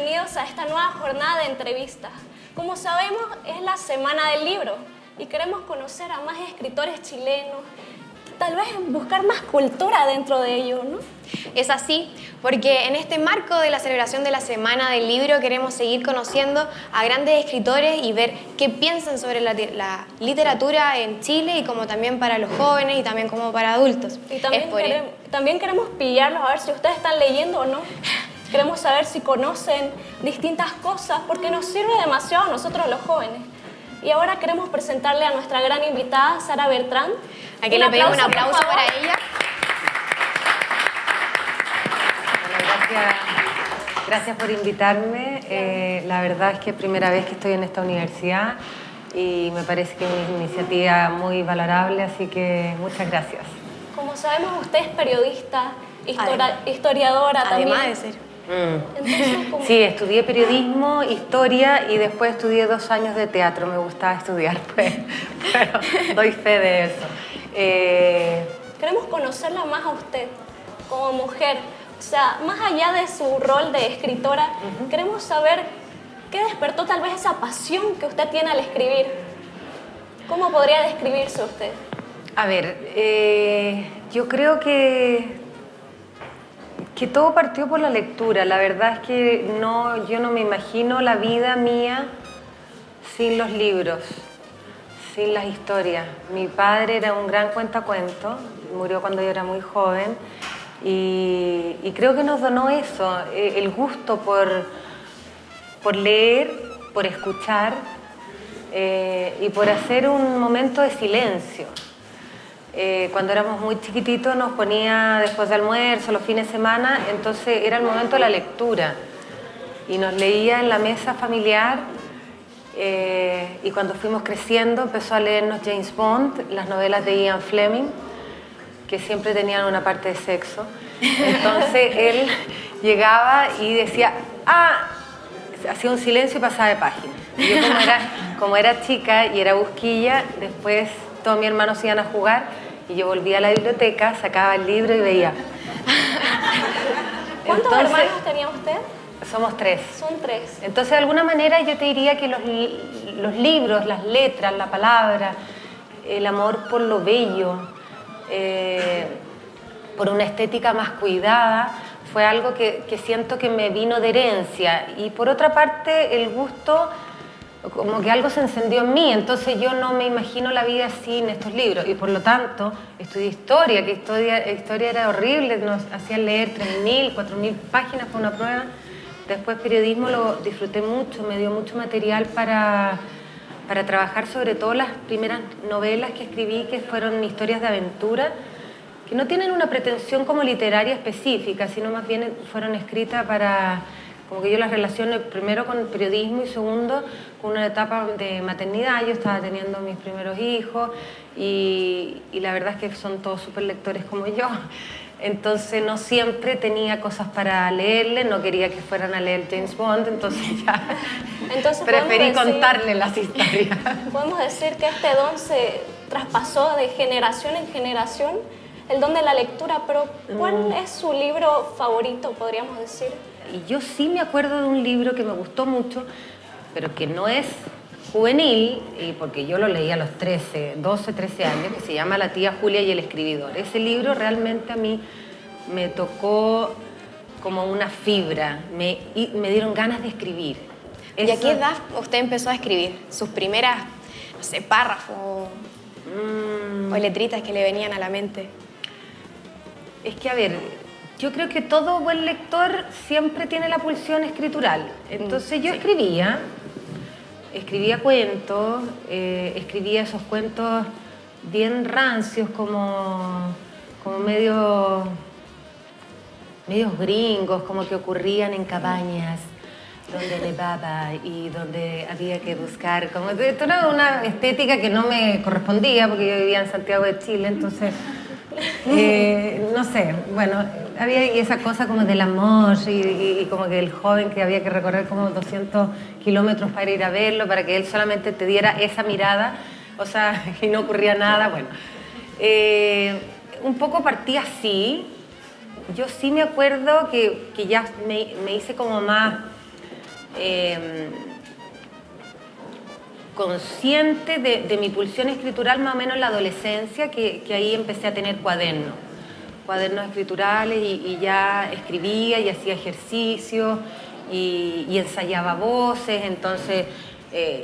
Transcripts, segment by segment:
bienvenidos a esta nueva jornada de entrevistas. Como sabemos, es la Semana del Libro y queremos conocer a más escritores chilenos, tal vez buscar más cultura dentro de ello, ¿no? Es así, porque en este marco de la celebración de la Semana del Libro queremos seguir conociendo a grandes escritores y ver qué piensan sobre la literatura en Chile y como también para los jóvenes y también como para adultos. Y también queremos pillarlos a ver si ustedes están leyendo o no. Queremos saber si conocen distintas cosas porque nos sirve demasiado a nosotros los jóvenes. Y ahora queremos presentarle a nuestra gran invitada, Sara Bertrand. Aquí le pedimos un aplauso para ella. Gracias por invitarme. La verdad es que es primera vez que estoy en esta universidad y me parece que es una iniciativa muy valorable, así que muchas gracias. Como sabemos, usted es periodista, historiadora también. Además de ser. Entonces, Sí, estudié periodismo, historia y después estudié 2 años de teatro. Me gustaba estudiar, pero doy fe de eso. Queremos conocerla más a usted como mujer. O sea, más allá de su rol de escritora, queremos saber qué despertó tal vez esa pasión que usted tiene al escribir. ¿Cómo podría describirse usted? A ver, yo creo que todo partió por la lectura. La verdad es que yo no me imagino la vida mía sin los libros, sin las historias. Mi padre era un gran cuentacuentos, murió cuando yo era muy joven y creo que nos donó eso, el gusto por leer, por escuchar y por hacer un momento de silencio. Cuando éramos muy chiquititos nos ponía después de almuerzo, los fines de semana, entonces era el momento de la lectura y nos leía en la mesa familiar y cuando fuimos creciendo empezó a leernos James Bond, las novelas de Ian Fleming, que siempre tenían una parte de sexo. Entonces él llegaba y decía, hacía un silencio y pasaba de página. Y yo como era chica y era busquilla, después todos mis hermanos iban a jugar y yo volvía a la biblioteca, sacaba el libro y veía. ¿Cuántos hermanos tenía usted? Somos 3. Son 3. Entonces, de alguna manera, yo te diría que los libros, las letras, la palabra, el amor por lo bello, por una estética más cuidada, fue algo que siento que me vino de herencia. Y por otra parte, el gusto, como que algo se encendió en mí, entonces yo no me imagino la vida sin estos libros y por lo tanto estudié historia, que historia era horrible, nos hacían leer 3.000, 4.000 páginas para una prueba. Después periodismo lo disfruté mucho, me dio mucho material para trabajar, sobre todo las primeras novelas que escribí, que fueron historias de aventura, que no tienen una pretensión como literaria específica, sino más bien fueron escritas para... Como que yo las relaciono primero con el periodismo y segundo con una etapa de maternidad. Yo estaba teniendo mis primeros hijos y la verdad es que son todos súper lectores como yo. Entonces no siempre tenía cosas para leerles, no quería que fueran a leer James Bond, entonces preferí contarles las historias. Podemos decir que este don se traspasó de generación en generación, el don de la lectura, pero ¿cuál es su libro favorito, podríamos decir? Y yo sí me acuerdo de un libro que me gustó mucho, pero que no es juvenil, y porque yo lo leí a los 12, 13 años, que se llama La tía Julia y el escribidor. Ese libro realmente a mí me tocó como una fibra, me dieron ganas de escribir. ¿Y a qué edad usted empezó a escribir sus primeras, no sé, párrafos o letritas que le venían a la mente? Es que, a ver... Yo creo que todo buen lector siempre tiene la pulsión escritural. Entonces yo escribía cuentos, escribía esos cuentos bien rancios, como medios gringos, como que ocurrían en cabañas donde nevaba y donde había que buscar, como esto era una estética que no me correspondía porque yo vivía en Santiago de Chile, entonces no sé, bueno, había esa cosa como del amor y como que el joven que había que recorrer como 200 kilómetros para ir a verlo, para que él solamente te diera esa mirada, o sea, y no ocurría nada, bueno. Un poco partí así. Yo sí me acuerdo que ya me hice como más consciente de mi pulsión escritural más o menos en la adolescencia, que ahí empecé a tener cuadernos escriturales y ya escribía y hacía ejercicio y ensayaba voces, entonces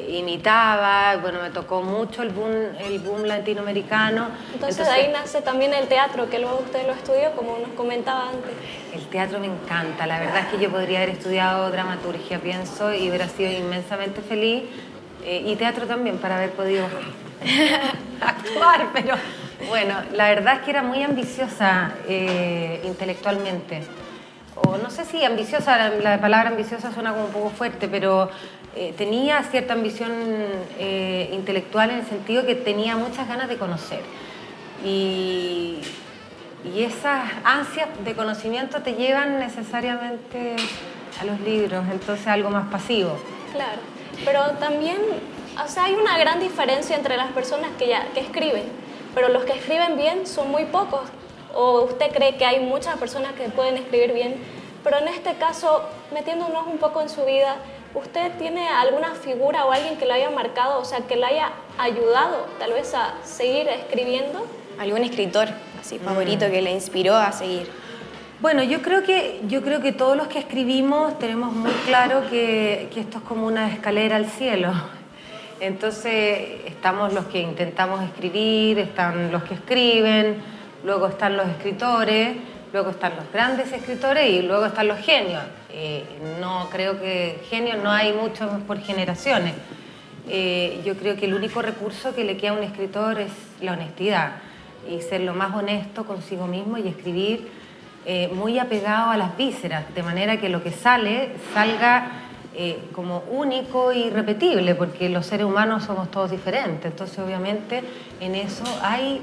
imitaba, bueno, me tocó mucho el boom latinoamericano. Entonces de ahí nace también el teatro, que luego usted lo estudió, como nos comentaba antes. El teatro me encanta, la verdad es que yo podría haber estudiado dramaturgia, pienso, y hubiera sido inmensamente feliz, y teatro también, para haber podido actuar, pero bueno, la verdad es que era muy ambiciosa intelectualmente. O no sé si ambiciosa, la palabra ambiciosa suena como un poco fuerte, pero tenía cierta ambición intelectual en el sentido que tenía muchas ganas de conocer. Y esas ansias de conocimiento te llevan necesariamente a los libros, entonces algo más pasivo. Claro, pero también, o sea, hay una gran diferencia entre las personas que escriben, pero los que escriben bien son muy pocos. ¿O usted cree que hay muchas personas que pueden escribir bien? Pero en este caso, metiéndonos un poco en su vida, ¿usted tiene alguna figura o alguien que lo haya marcado, o sea, que le haya ayudado tal vez a seguir escribiendo? ¿Algún escritor así favorito que le inspiró a seguir? Bueno, yo creo que todos los que escribimos tenemos muy claro que esto es como una escalera al cielo. Entonces, estamos los que intentamos escribir, están los que escriben, luego están los escritores, luego están los grandes escritores y luego están los genios. No creo que genios no hay muchos por generaciones. Yo creo que el único recurso que le queda a un escritor es la honestidad y ser lo más honesto consigo mismo y escribir muy apegado a las vísceras, de manera que lo que salga como único y repetible, porque los seres humanos somos todos diferentes, entonces obviamente en eso hay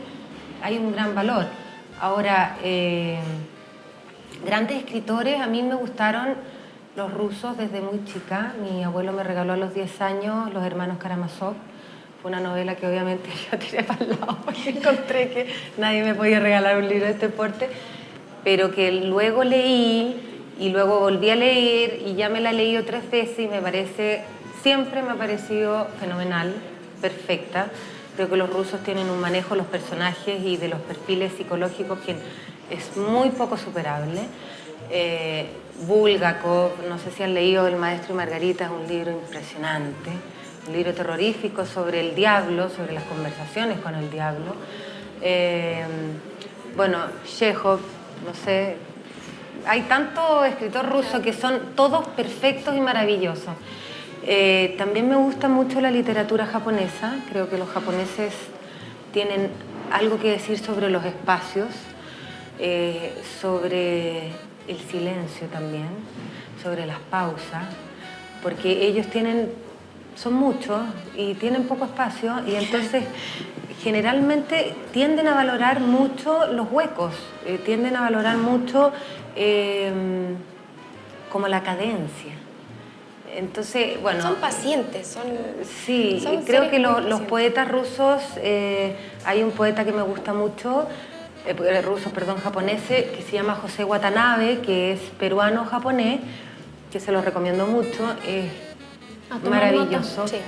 un gran valor. Ahora, grandes escritores, a mí me gustaron los rusos desde muy chica. Mi abuelo me regaló a los 10 años Los hermanos Karamazov. Fue una novela que obviamente yo tiré para el lado porque encontré que nadie me podía regalar un libro de este porte, pero que luego leí y luego volví a leer y ya me la he leído 3 veces y siempre me ha parecido fenomenal, perfecta. Creo que los rusos tienen un manejo de los personajes y de los perfiles psicológicos que es muy poco superable. Bulgakov, no sé si han leído El maestro y Margarita, es un libro impresionante, un libro terrorífico sobre el diablo, sobre las conversaciones con el diablo. Bueno, Chekhov, no sé, hay tanto escritor ruso que son todos perfectos y maravillosos. También me gusta mucho la literatura japonesa. Creo que los japoneses tienen algo que decir sobre los espacios, sobre el silencio también, sobre las pausas, porque ellos son muchos y tienen poco espacio y entonces generalmente tienden a valorar mucho los huecos, tienden a valorar mucho como la cadencia. Entonces, bueno... Son pacientes, Sí, son creo que los pacientes. poetas rusos, hay un poeta que me gusta mucho, japoneses, que se llama José Watanabe, que es peruano-japonés, que se lo recomiendo mucho, es maravilloso, sí,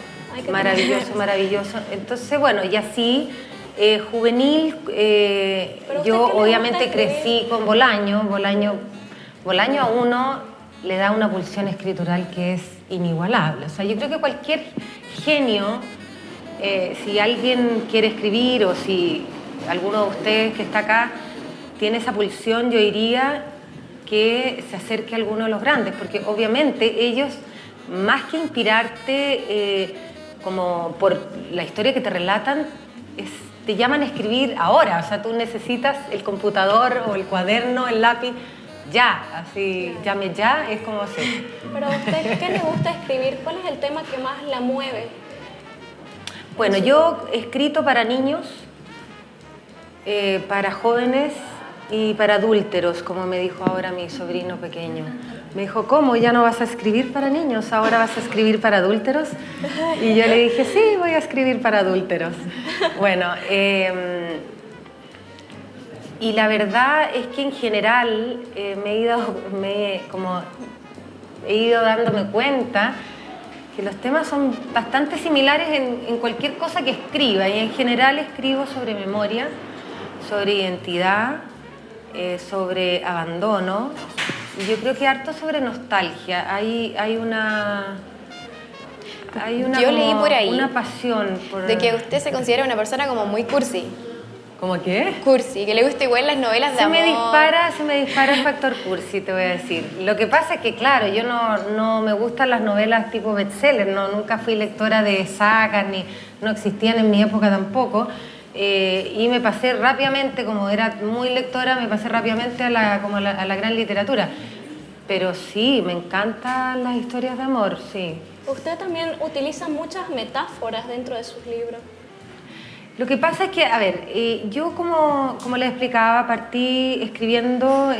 maravilloso. Entonces, bueno, y así, juvenil, yo obviamente crecí con Bolaño a uno le da una pulsión escritural que es inigualable. O sea, yo creo que cualquier genio, si alguien quiere escribir o si alguno de ustedes que está acá tiene esa pulsión, yo diría que se acerque a alguno de los grandes, porque obviamente ellos, más que inspirarte como por la historia que te relatan, te llaman a escribir ahora. O sea, tú necesitas el computador o el cuaderno, el lápiz, ya, así, llame ya, es como así. Pero a usted, ¿qué le gusta escribir? ¿Cuál es el tema que más la mueve? Bueno, yo he escrito para niños, para jóvenes y para adúlteros, como me dijo ahora mi sobrino pequeño. Me dijo, ¿cómo? ¿Ya no vas a escribir para niños? ¿Ahora vas a escribir para adúlteros? Y yo le dije, sí, voy a escribir para adúlteros. Bueno, y la verdad es que en general me he he ido dándome cuenta que los temas son bastante similares en cualquier cosa que escriba, y en general escribo sobre memoria, sobre identidad, sobre abandono, y yo creo que harto sobre nostalgia. Hay una Yo leí por ahí una pasión por... de que usted se considera una persona como muy cursi. ¿Cómo qué? Cursi, que le gusta igual las novelas de amor. Se me dispara el factor cursi, te voy a decir. Lo que pasa es que, claro, yo no me gustan las novelas tipo bestseller, nunca fui lectora de sagas, ni no existían en mi época tampoco. Y me pasé rápidamente, como era muy lectora, me pasé rápidamente a la gran literatura. Pero sí, me encantan las historias de amor, sí. Usted también utiliza muchas metáforas dentro de sus libros. Lo que pasa es que, a ver, yo como les explicaba, partí escribiendo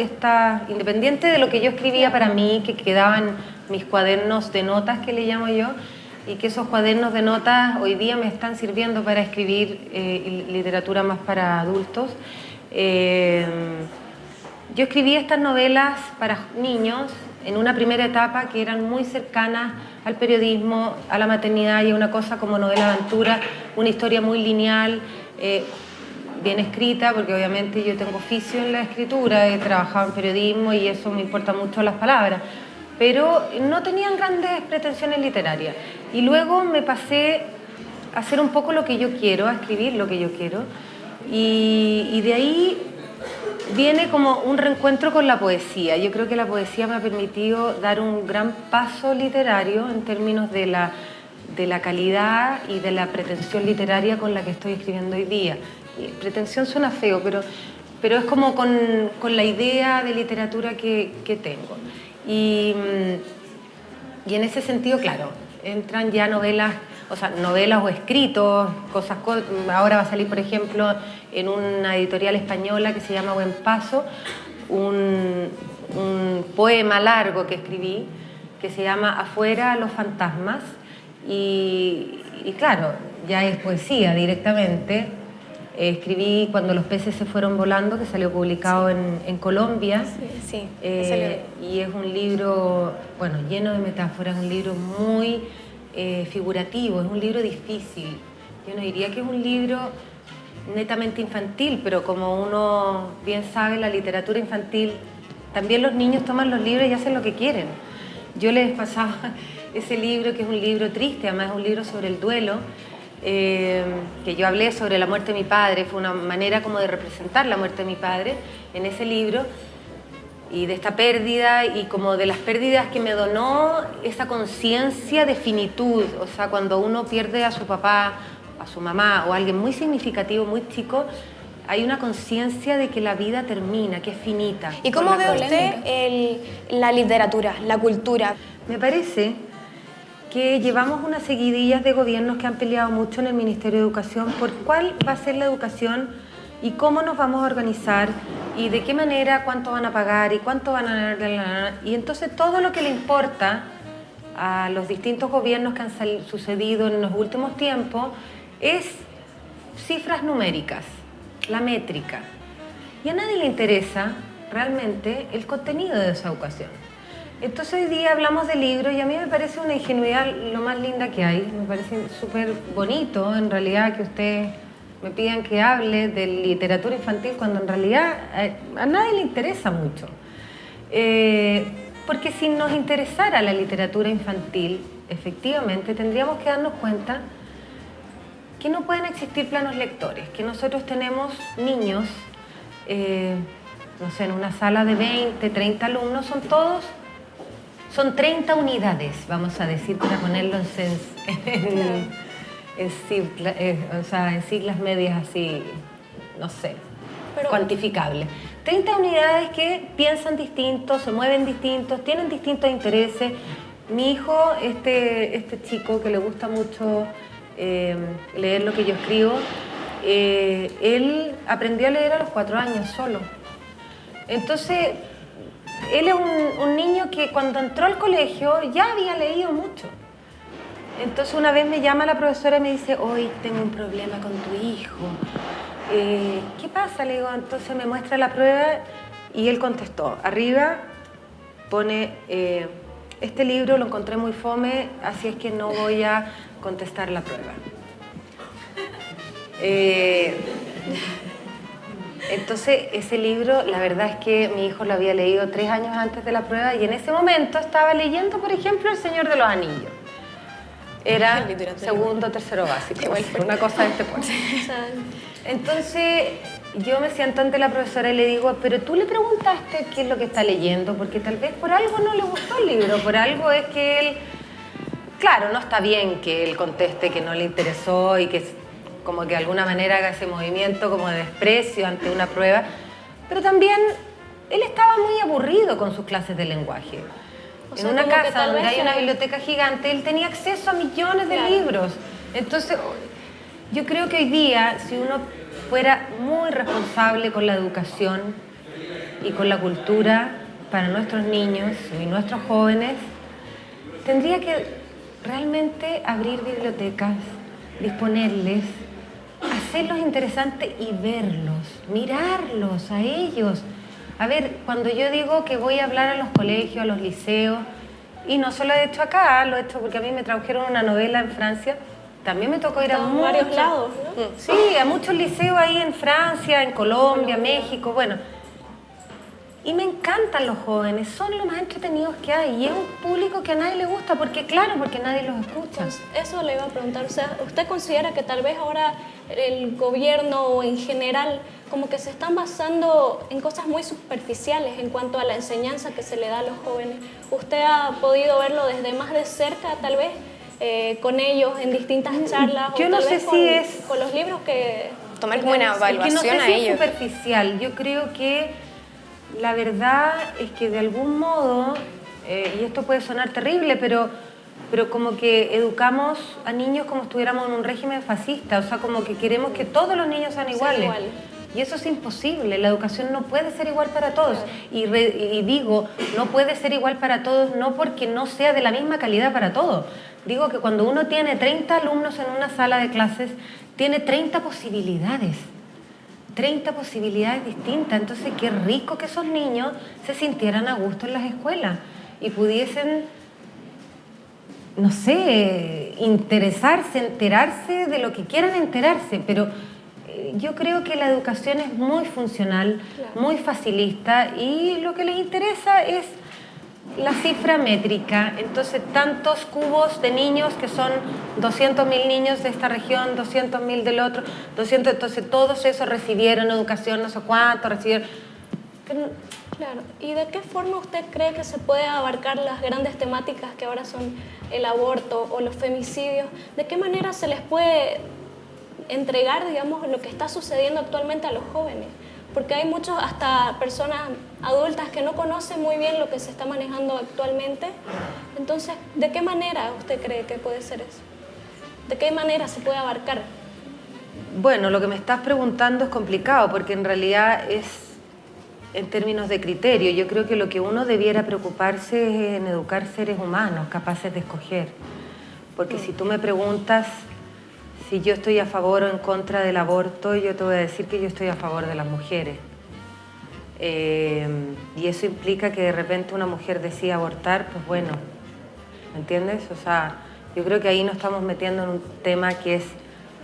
independiente de lo que yo escribía para mí, que quedaban mis cuadernos de notas, que le llamo yo, y que esos cuadernos de notas hoy día me están sirviendo para escribir literatura más para adultos. Yo escribí estas novelas para niños en una primera etapa que eran muy cercanas al periodismo, a la maternidad, y a una cosa como novela aventura, una historia muy lineal, bien escrita, porque obviamente yo tengo oficio en la escritura, he trabajado en periodismo y eso me importa mucho las palabras, pero no tenían grandes pretensiones literarias. Y luego me pasé a hacer un poco lo que yo quiero, a escribir lo que yo quiero, y de ahí viene como un reencuentro con la poesía. Yo creo que la poesía me ha permitido dar un gran paso literario en términos de la calidad y de la pretensión literaria con la que estoy escribiendo hoy día. Y pretensión suena feo, pero es como con la idea de literatura que tengo. Y en ese sentido, claro, entran ya novelas o escritos, ahora va a salir, por ejemplo, en una editorial española que se llama Buen Paso, un poema largo que escribí, que se llama Afuera los fantasmas, y claro, ya es poesía directamente. Escribí Cuando los peces se fueron volando, que salió publicado en Colombia. Sí, y es un libro, bueno, lleno de metáforas, un libro muy figurativo, es un libro difícil. Yo no diría que es un libro netamente infantil, pero como uno bien sabe, la literatura infantil, también los niños toman los libros y hacen lo que quieren. Yo les pasaba ese libro, que es un libro triste, además es un libro sobre el duelo, que yo hablé sobre la muerte de mi padre, fue una manera como de representar la muerte de mi padre en ese libro, y de esta pérdida y como de las pérdidas que me donó esa conciencia de finitud. O sea, cuando uno pierde a su papá, a su mamá o a alguien muy significativo, muy chico, hay una conciencia de que la vida termina, que es finita. ¿Y cómo ve usted la literatura, la cultura? Me parece que llevamos unas seguidillas de gobiernos que han peleado mucho en el Ministerio de Educación por cuál va a ser la educación y cómo nos vamos a organizar y de qué manera, cuánto van a pagar y cuánto van a ganar. Y entonces todo lo que le importa a los distintos gobiernos que han sucedido en los últimos tiempos es cifras numéricas, la métrica. Y a nadie le interesa realmente el contenido de esa educación. Entonces hoy día hablamos de libros y a mí me parece una ingenuidad lo más linda que hay. Me parece súper bonito en realidad que usted me pidan que hable de literatura infantil cuando en realidad a nadie le interesa mucho. Porque si nos interesara la literatura infantil, efectivamente tendríamos que darnos cuenta que no pueden existir planos lectores, que nosotros tenemos niños, no sé, en una sala de 20, 30 alumnos, son 30 unidades, vamos a decir, para ponerlo en siglas medias así, no sé, cuantificables. 30 unidades que piensan distintos, se mueven distintos, tienen distintos intereses. Mi hijo, este chico que le gusta mucho leer lo que yo escribo, él aprendió a leer a los 4 años solo. Entonces, él es un niño que cuando entró al colegio ya había leído mucho. Entonces una vez me llama la profesora y me dice, hoy tengo un problema con tu hijo. ¿Qué pasa? Le digo, entonces me muestra la prueba y él contestó. Arriba pone este libro lo encontré muy fome, así es que no voy a contestar la prueba. Entonces, ese libro, la verdad es que mi hijo lo había leído 3 años antes de la prueba y en ese momento estaba leyendo, por ejemplo, El Señor de los Anillos. Era segundo, tercero básico, una cosa de este porte. Entonces, yo me siento ante la profesora y le digo, pero tú le preguntaste qué es lo que está leyendo, porque tal vez por algo no le gustó el libro, por algo es que él... Claro, no está bien que él conteste que no le interesó y que como que de alguna manera haga ese movimiento como de desprecio ante una prueba, pero también él estaba muy aburrido con sus clases de lenguaje. En una casa donde hay una biblioteca gigante, él tenía acceso a millones de libros. Entonces, yo creo que hoy día, si uno fuera muy responsable con la educación y con la cultura para nuestros niños y nuestros jóvenes, tendría que realmente abrir bibliotecas, disponerles, hacerlos interesantes y verlos, mirarlos a ellos. A ver, cuando yo digo que voy a hablar a los colegios, a los liceos, y no solo he hecho acá, lo he hecho porque a mí me tradujeron una novela en Francia, también me tocó ir a varios lados, ¿no? Sí, a muchos liceos ahí en Francia, en Colombia, México, bueno. Y me encantan los jóvenes, son los más entretenidos que hay. Y es un público que a nadie le gusta, porque nadie los escucha. Pues eso le iba a preguntar, o sea, ¿usted considera que tal vez ahora el gobierno o en general como que se están basando en cosas muy superficiales en cuanto a la enseñanza que se le da a los jóvenes? ¿Usted ha podido verlo desde más de cerca, tal vez, con ellos en distintas charlas? Yo o no tal sé vez si es... con los libros que... Tomar como una evaluación es que no sé a si ellos. Es superficial. Yo creo que la verdad es que de algún modo, y esto puede sonar terrible, pero como que educamos a niños como si estuviéramos en un régimen fascista, o sea, como que queremos que todos los niños sean iguales. Y eso es imposible, la educación no puede ser igual para todos. Claro. Y digo, no puede ser igual para todos, no porque no sea de la misma calidad para todos. Digo que cuando uno tiene 30 alumnos en una sala de clases, tiene 30 posibilidades. 30 posibilidades distintas. Entonces, qué rico que esos niños se sintieran a gusto en las escuelas y pudiesen, no sé, interesarse, enterarse de lo que quieran enterarse, pero yo creo que la educación es muy funcional, claro, muy facilista, y lo que les interesa es la cifra métrica. Entonces, tantos cubos de niños, que son 200.000 niños de esta región, 200.000 del otro, 200, entonces todos esos recibieron educación, no sé cuánto, recibieron... Claro, ¿y de qué forma usted cree que se puede abarcar las grandes temáticas que ahora son el aborto o los femicidios? ¿De qué manera se les puede entregar, digamos, lo que está sucediendo actualmente a los jóvenes? Porque hay muchos, hasta personas adultas, que no conocen muy bien lo que se está manejando actualmente. Entonces, ¿de qué manera usted cree que puede ser eso? ¿De qué manera se puede abarcar? Bueno, lo que me estás preguntando es complicado, porque en realidad es en términos de criterio. Yo creo que lo que uno debiera preocuparse es en educar seres humanos capaces de escoger. Porque si tú me preguntas si yo estoy a favor o en contra del aborto, yo te voy a decir que yo estoy a favor de las mujeres. Y eso implica que de repente una mujer decida abortar, pues bueno, ¿me entiendes? O sea, yo creo que ahí nos estamos metiendo en un tema que es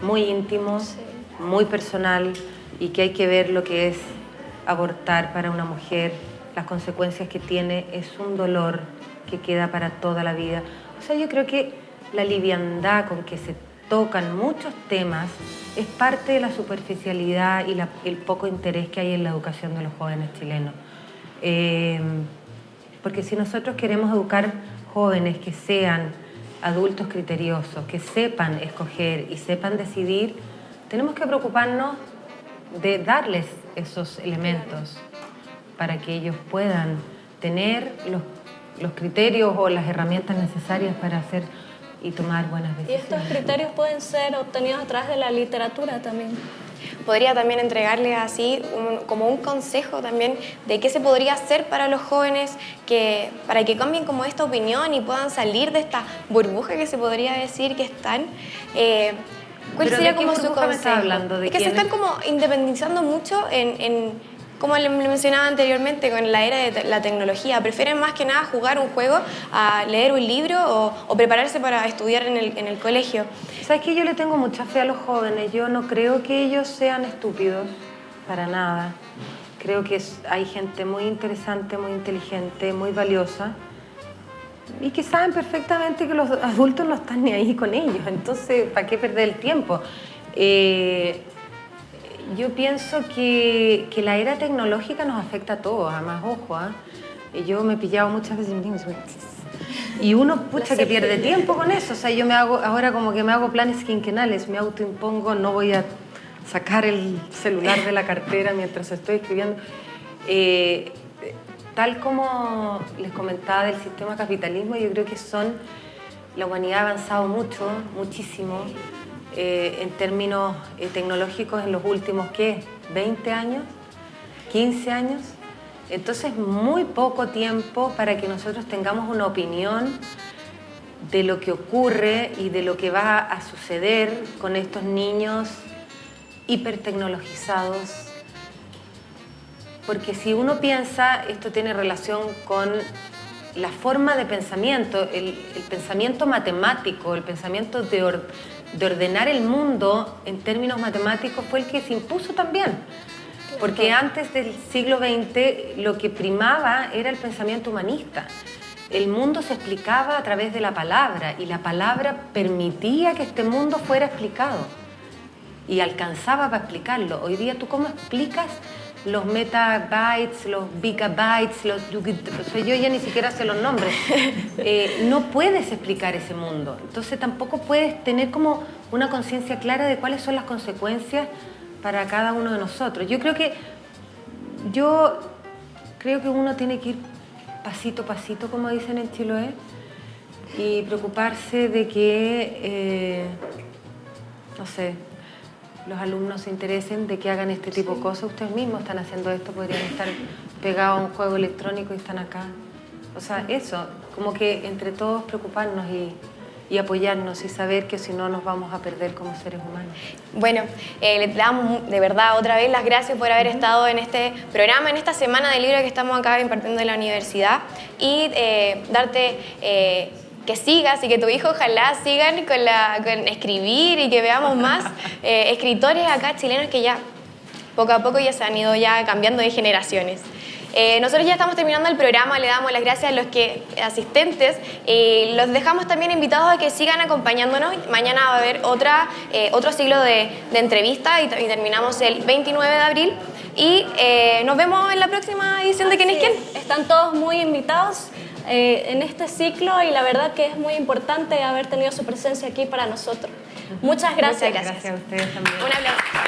muy íntimo, sí, muy personal, y que hay que ver lo que es abortar para una mujer, las consecuencias que tiene, es un dolor que queda para toda la vida. O sea, yo creo que la liviandad con que se tocan muchos temas es parte de la superficialidad y el poco interés que hay en la educación de los jóvenes chilenos. Porque si nosotros queremos educar jóvenes que sean adultos criteriosos, que sepan escoger y sepan decidir, tenemos que preocuparnos de darles esos elementos para que ellos puedan tener los criterios o las herramientas necesarias para hacer y tomar buenas decisiones. Y estos criterios pueden ser obtenidos a través de la literatura también. Podría también entregarles así como un consejo también de qué se podría hacer para los jóvenes para que cambien como esta opinión y puedan salir de esta burbuja que se podría decir que están. ¿Cuál sería como su consejo? Hablando? ¿De que se están como independizando mucho como le mencionaba anteriormente, con la era de la tecnología, prefieren más que nada jugar un juego a leer un libro o prepararse para estudiar en el colegio. ¿Sabes qué? Yo le tengo mucha fe a los jóvenes. Yo no creo que ellos sean estúpidos, para nada. Creo que hay gente muy interesante, muy inteligente, muy valiosa y que saben perfectamente que los adultos no están ni ahí con ellos. Entonces, ¿para qué perder el tiempo? Yo pienso que la era tecnológica nos afecta a todos, además, ojo, yo me he pillado muchas veces y uno, pucha, que pierde tiempo con eso. O sea, yo ahora como que me hago planes quinquenales, me autoimpongo, no voy a sacar el celular de la cartera mientras estoy escribiendo. Tal como les comentaba del sistema capitalismo, yo creo que la humanidad ha avanzado mucho, muchísimo, en términos tecnológicos en los últimos, ¿qué? ¿20 años? ¿15 años? Entonces, muy poco tiempo para que nosotros tengamos una opinión de lo que ocurre y de lo que va a suceder con estos niños hipertecnologizados. Porque si uno piensa, esto tiene relación con la forma de pensamiento, el pensamiento matemático, el pensamiento de ordenar el mundo en términos matemáticos fue el que se impuso también. Porque antes del siglo XX lo que primaba era el pensamiento humanista. El mundo se explicaba a través de la palabra y la palabra permitía que este mundo fuera explicado y alcanzaba para explicarlo. Hoy día, ¿tú cómo explicas los metabytes, los gigabytes, o sea, yo ya ni siquiera sé los nombres? No puedes explicar ese mundo. Entonces tampoco puedes tener como una conciencia clara de cuáles son las consecuencias para cada uno de nosotros. Yo creo que uno tiene que ir pasito a pasito, como dicen en Chiloé, y preocuparse de que, no sé, los alumnos se interesen, de que hagan este tipo de cosas. Ustedes mismos están haciendo esto, podrían estar pegados a un juego electrónico y están acá. O sea, eso, como que entre todos preocuparnos y apoyarnos y saber que si no nos vamos a perder como seres humanos. Bueno, le damos de verdad otra vez las gracias por haber estado en este programa, en esta semana del libro que estamos acá impartiendo en la universidad y darte... que sigas y que tu hijo ojalá sigan con escribir y que veamos más escritores acá chilenos que ya poco a poco ya se han ido ya cambiando de generaciones. Nosotros ya estamos terminando el programa, le damos las gracias a los asistentes y los dejamos también invitados a que sigan acompañándonos. Mañana va a haber otro ciclo de entrevistas y terminamos el 29 de abril y nos vemos en la próxima edición de ¿Quién es quién? Están todos muy invitados en este ciclo y la verdad que es muy importante haber tenido su presencia aquí para nosotros. Muchas gracias. Muchas gracias a ustedes también. Un aplauso.